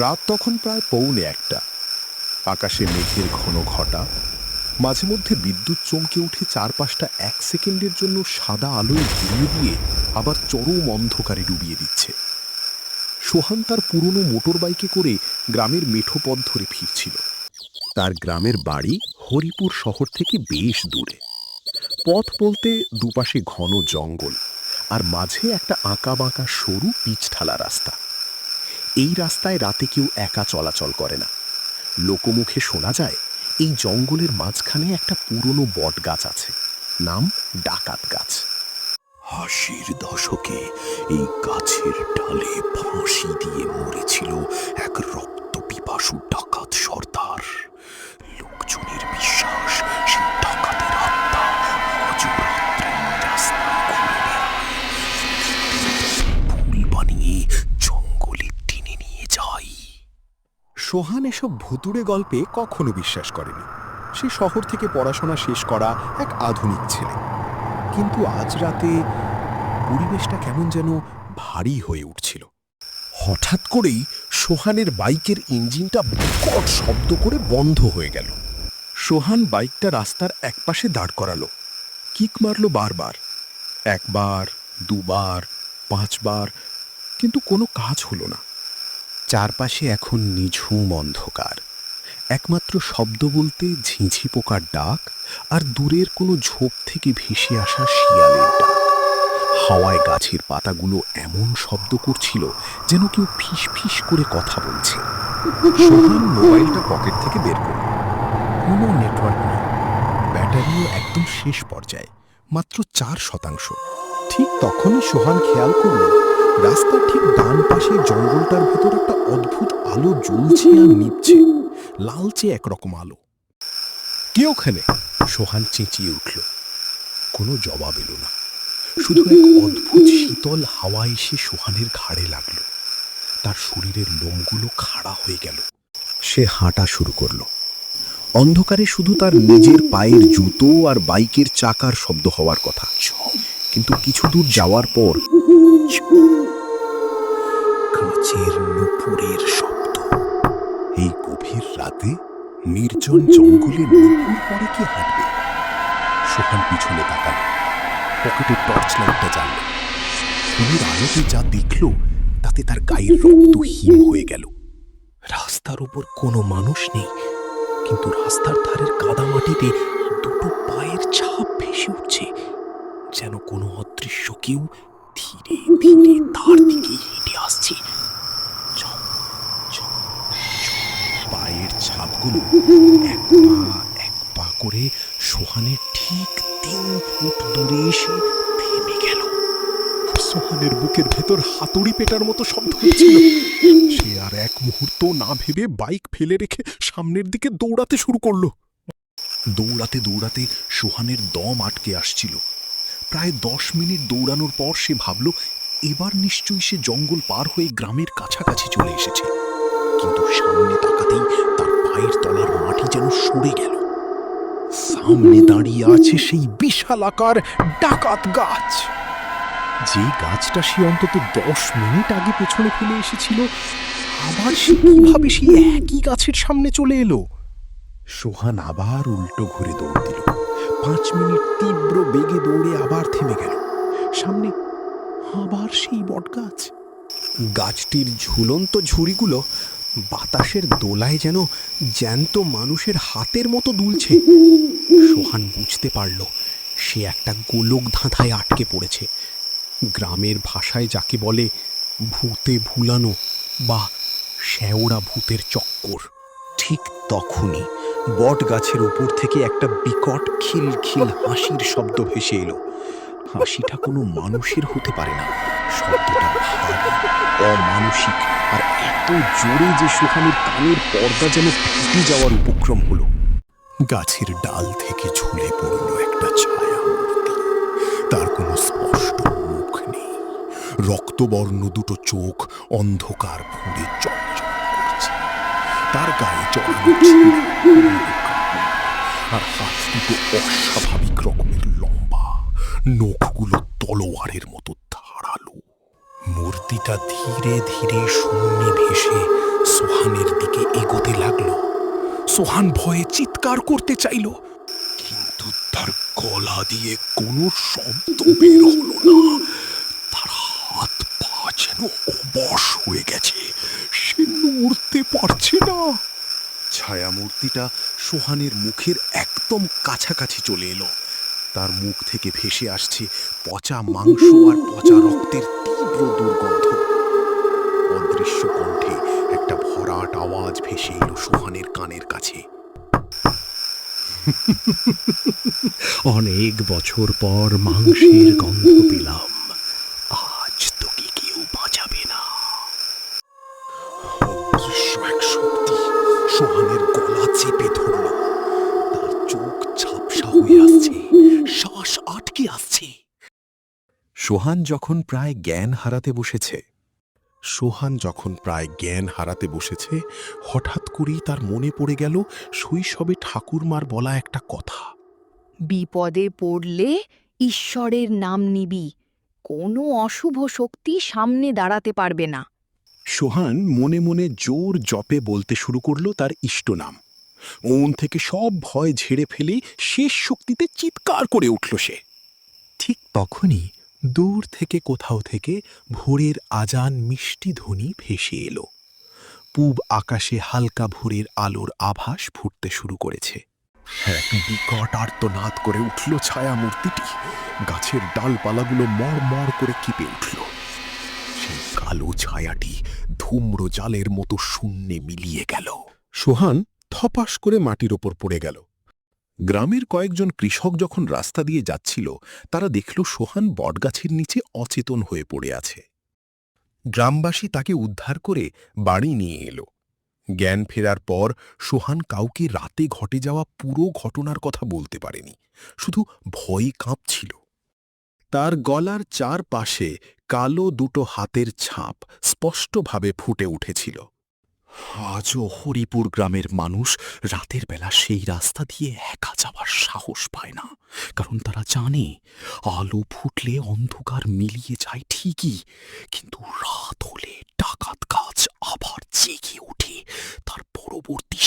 রাত তখন প্রায় পৌনে একটা। আকাশে মেঘের ঘন ঘটা, মাঝে মধ্যে বিদ্যুৎ চমকে উঠে চারপাশটা 1 সেকেন্ডের জন্য সাদা আলোয় ঘুরিয়ে দিয়ে আবার চরম অন্ধকারে ডুবিয়ে দিচ্ছে। সোহান তার পুরনো মোটর বাইকে করে গ্রামের মেঠো পথ ধরে ফিরছিল। তার গ্রামের বাড়ি হরিপুর শহর থেকে বেশ দূরে। পথ বলতে দুপাশে ঘন জঙ্গল, আর মাঝে একটা আঁকা বাঁকা সরু পিচঢালা রাস্তা। এই রাস্তায় রাতে কেউ একা চলাচল করে না। লোকমুখে শোনা যায় এই জঙ্গলের মাঝখানে একটা পুরনো বট গাছ আছে, নাম ডাকাত গাছ। 80-র দশকে এই গাছের ডালে ফাঁসি দিয়ে মরেছিল এক রক্ত পিপাসু ডাকাত সর্দার। লোকজনের বিশ্বাস সেই ডাকাতের আত্মা আজও রাত্রে রাস্তায় ঘুরে বেড়ায়, ফুল বানিয়ে জঙ্গলে টেনে নিয়ে যায়। সোহান এসব ভুতুড়ে গল্পে কখনো বিশ্বাস করেনি। সে শহর থেকে পড়াশোনা শেষ করা এক আধুনিক ছেলে। কিন্তু আজ রাতে পরিবেশটা কেমন যেন ভারী হয়ে উঠছিল। হঠাৎ করেই সোহানের বাইকের ইঞ্জিনটা বিকট শব্দ করে বন্ধ হয়ে গেল। সোহান বাইকটা রাস্তার একপাশে দাঁড় করালো, কিক মারল বারবার, 1 বার, 2 বার, 5 বার, কিন্তু কোনো কাজ হলো না। চারপাশে এখন নিঝুম অন্ধকার। একমাত্র শব্দ বলতে ঝিঁঝি পোকার ডাক আর দূরের কোনো ঝোপ থেকে ভেসে আসা শিয়ালের ডাক। হাওয়ায় গাছের পাতাগুলো এমন শব্দ করছিল যেন কেউ ফিস ফিস করে কথা বলছে। সোহান মোবাইলটা পকেট থেকে বের করল। কোনো নেটওয়ার্ক নেই, ব্যাটারিও একদম শেষ পর্যায়ে, মাত্র 4%। ঠিক তখনই সোহান খেয়াল করল রাস্তার ঠিক ডান পাশে জঙ্গলটার ভেতর একটা অদ্ভুত আলো জ্বলছে আর নিভছে, লালচে একরকম আলো। কে ওখানে? সোহান চেঁচিয়ে উঠল। কোনো জবাব এলো না। শুধু এক অদ্ভুত শীতল হাওয়া এসে সোহানের ঘাড়ে লাগল। তার শরীরের লোমগুলো খাড়া হয়ে গেল। সে হাঁটা শুরু করল। অন্ধকারে শুধু তার নিজের পায়ের জুতো আর বাইকের চাকার শব্দ হওয়ার কথা, কিন্তু কিছু দূর যাওয়ার পর গাছের নুপুরের শব্দ। এই গভীর রাতে নির্জন জঙ্গলে নুপুর পরে কি হাঁটবে? সোহান পিছনে তাকাল, পকেটের টর্চ লাইটটা জ্বালল। ফুলের আলোতে যা দেখল তাতে তার গায়ের রক্ত হিম হয়ে গেল। রাস্তার উপর কোনো মানুষ নেই, কিন্তু রাস্তার ধারের কাদা মাটিতে 2টো পায়ের ছাপ ভেসে উঠছে, যেন কোনো অদৃশ্য কেউ ধীরে ধীরে তার দিকে হেঁটে আসছে। ঝপ, ঝপ, ঝপ। পায়ের ছাপগুলো এক পা করে সোহানের ঠিক 3 ফুট দূরে এসে থেমে গেল। সোহানের বুকের ভেতর হাতুড়ি পেটার মতো শব্দ হচ্ছিল। সে আর এক মুহূর্ত না ভেবে বাইক ফেলে রেখে সামনের দিকে দৌড়াতে শুরু করলো। দৌড়াতে দৌড়াতে সোহানের দম আটকে আসছিল। প্রায় 10 মিনিট দৌড়ানোর পর সে ভাবল এবার নিশ্চয়ই সে জঙ্গল পার হয়ে গ্রামের কাছাকাছি চলে এসেছে। কিন্তু সামনে তাকাতেই তার পায়ের তলার মাটি যেন সরে গেল। সামনে দাঁড়িয়ে আছে সেই বিশালাকার ডাকাত গাছ। যে গাছটা সে অন্তত 10 মিনিট আগে পেছনে ফেলে এসেছিল, আবার সে কিভাবে সেই একই গাছের সামনে চলে এলো? সোহান আবার উল্টো ঘুরে দৌড় দিল। 5 মিনিট তীব্র বেগে দৌড়ে আবার থেমে গেল। সামনে আবার সেই বটগাছ। গাছটির ঝুলন্ত ঝুড়িগুলো বাতাসের দোলায় যেন জ্যান্ত মানুষের হাতের মতো দুলছে। সোহান বুঝতে পারল সে একটা গোলক ধাঁধায় আটকে পড়েছে। গ্রামের ভাষায় যাকে বলে ভূতে ভুলানো বা শেওড়া ভূতের চক্কর। ঠিক তখনই বট গাছের উপর থেকে একটা বিকট খিলখিল হাসির শব্দ ভেসে এলো। হাসিটা কোনো মানুষের হতে পারে না। শব্দটা ভারী, অমানুষিক আর এত জোরে যে সোহানের কানের পর্দা যেন ফেটে যাওয়ার উপক্রম হলো। গাছের ডাল থেকে ঝুলে পড়ল একটা ছায়া মূর্তি। তার কোনো স্পষ্ট মুখ নেই। রক্তবর্ণ 2টো চোখ অন্ধকার ফুঁড়ে চকচক করছে। তার গায়ে জড়ানো ছিল আর হাত 2টো অস্বাভাবিক রকমের লম্বা, নখগুলো তলোয়ারের মতো ধারালো। মূর্তিটা ধীরে ধীরে শূন্যে ভেসে সোহান ভয়ে চিৎকার করতে চাইল, কিন্তু তার গলা দিয়ে কোনো শব্দ বের হলো না। তার হাত পা যেন অবশ হয়ে গেছে, সে নড়তে পারছে না। ছায়ামূর্তিটা সোহানের মুখের একদম কাছাকাছি চলে এলো। তার মুখ থেকে ভেসে আসছে পচা মাংস আর পচা রক্তের তীব্র দুর্গন্ধ। অদৃশ্য কণ্ঠে একটা ভরাট আওয়াজ ভেসে এলো সোহানের কানের কাছে। অনেক বছর পর মাংসের গন্ধ পেলাম, আজ তোকে কেউ বাঁচাবে না। অদৃশ্য এক শক্তি সোহানের গলা চেপে ধরল। তার চোখ ঝাপসা হয়ে আসছে, শ্বাস আটকে আসছে। সোহান যখন প্রায় জ্ঞান হারাতে বসেছে, হঠাৎ করেই তার মনে পড়ে গেল শৈশবে ঠাকুরমার বলা একটা কথা। বিপদে পড়লে ঈশ্বরের নাম নিবি, কোনো অশুভ শক্তি সামনে দাঁড়াতে পারবে না। সোহান মনে মনে জোর জপে বলতে শুরু করলো তার ইষ্ট নাম। মন থেকে সব ভয় ঝেড়ে ফেলে শেষ শক্তিতে চিৎকার করে উঠল সে। ঠিক তখনই দূর থেকে কোথাও থেকে ভোরের আজান মিষ্টি ধ্বনি ভেসে এলো। পূব আকাশে হালকা ভোরের আলোর আভাস ফুটতে শুরু করেছে। এক বিকট আর্তনাদ করে উঠল ছায়ামূর্তিটি। গাছের ডালপালাগুলো মড়মড় করে কেঁপে উঠল। সেই কালো ছায়াটি ধূম্র জালের মতো শূন্যে মিলিয়ে গেল। সোহান থপাস করে মাটির ওপর পড়ে গেল। গ্রামের কয়েকজন কৃষক যখন রাস্তা দিয়ে যাচ্ছিল, তারা দেখল সোহান বটগাছের নিচে অচেতন হয়ে পড়ে আছে। গ্রামবাসী তাকে উদ্ধার করে বাড়ি নিয়ে এলো। জ্ঞান ফেরার পর সোহান কাউকে রাতে ঘটে যাওয়া পুরো ঘটনার কথা বলতে পারেনি, শুধু ভয়ে কাঁপছিল। তার গলার চারপাশে কালো দুটো হাতের ছাপ স্পষ্টভাবে ফুটে উঠেছিল। আজও হরিপুর গ্রামের মানুষ রাতের বেলা সেই রাস্তা দিয়ে একা যাওয়ার সাহস পায় না, কারণ তারা জানে আলো ফুটলে অন্ধকার মিলিয়ে যায় ঠিকই, কিন্তু রাত হলে ডাকাত গাছ আবার জেগে ওঠে তার পরবর্তী